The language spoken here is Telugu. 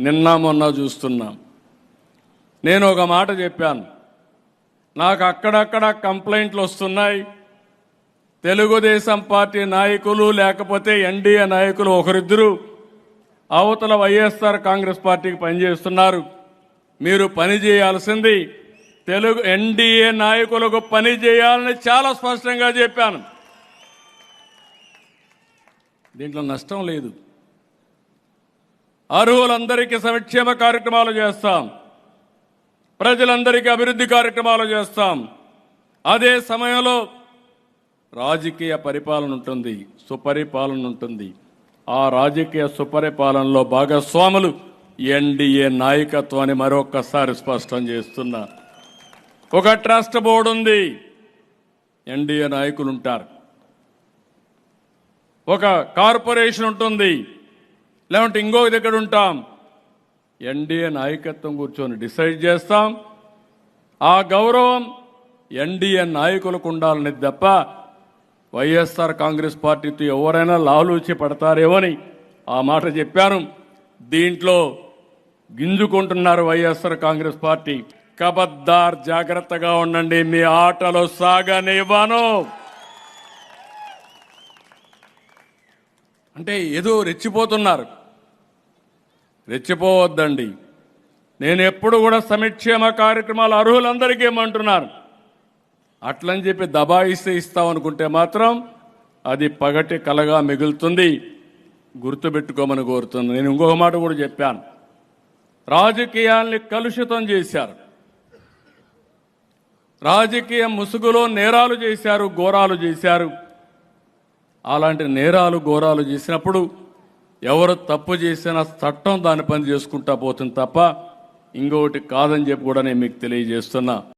నిన్న మొన్న చూస్తున్నాం. నేను ఒక మాట చెప్పాను, నాకు అక్కడక్కడ కంప్లైంట్లు వస్తున్నాయి. తెలుగుదేశం పార్టీ నాయకులు లేకపోతే ఎన్డీఏ నాయకులు ఒకరిద్దరు అవతల వైఎస్ఆర్ కాంగ్రెస్ పార్టీకి పనిచేస్తున్నారు. మీరు పని చేయాల్సింది ఎన్డీఏ నాయకులకు పని చేయాలని చాలా స్పష్టంగా చెప్పాను. దీంట్లో నష్టం లేదు. అర్హులందరికీ సంక్షేమ కార్యక్రమాలు చేస్తాం, ప్రజలందరికీ అభివృద్ధి కార్యక్రమాలు చేస్తాం. అదే సమయంలో రాజకీయ పరిపాలన ఉంటుంది, సుపరిపాలన ఉంటుంది. ఆ రాజకీయ సుపరిపాలనలో భాగస్వాములు ఎన్డీఏ నాయకత్వాన్ని మరొక్కసారి స్పష్టం చేస్తున్నా. ఒక ట్రస్ట్ బోర్డు ఉంది, ఎన్డీఏ నాయకులు ఉంటారు. ఒక కార్పొరేషన్ ఉంటుంది, లేదంటే ఇంకో దగ్గర ఉంటాం. ఎన్డీఏ నాయకత్వం కూర్చొని డిసైడ్ చేస్తాం. ఆ గౌరవం ఎన్డీఏ నాయకులకు ఉండాలని తప్ప వైఎస్ఆర్ కాంగ్రెస్ పార్టీతో ఎవరైనా లాలూచి పడతారేమని ఆ మాట చెప్పాను. దీంట్లో గింజుకుంటున్నారు వైఎస్ఆర్ కాంగ్రెస్ పార్టీ. కబద్దార్, జాగ్రత్తగా ఉండండి, మీ ఆటలు సాగనివ్వను. అంటే ఏదో రెచ్చిపోతున్నారు. రెచ్చిపోవద్దండి. నేను ఎప్పుడు కూడా సంక్షేమ కార్యక్రమాలు అర్హులందరికీ ఏమంటున్నాను. అట్లని చెప్పి దబాయిస్తే ఇస్తామనుకుంటే మాత్రం అది పగటి కలగా మిగులుతుంది. గుర్తుపెట్టుకోమని కోరుతున్నాను. నేను ఇంకొక మాట కూడా చెప్పాను, రాజకీయాల్ని కలుషితం చేశారు, రాజకీయ ముసుగులో నేరాలు చేశారు, ఘోరాలు చేశారు. అలాంటి నేరాలు ఘోరాలు చేసినప్పుడు ఎవరు తప్పు చేసినా చట్టం దాని పని చేసుకుంటా పోతుంది తప్ప ఇంకొకటి కాదని చెప్పి కూడా నేను మీకు తెలియజేస్తున్నా.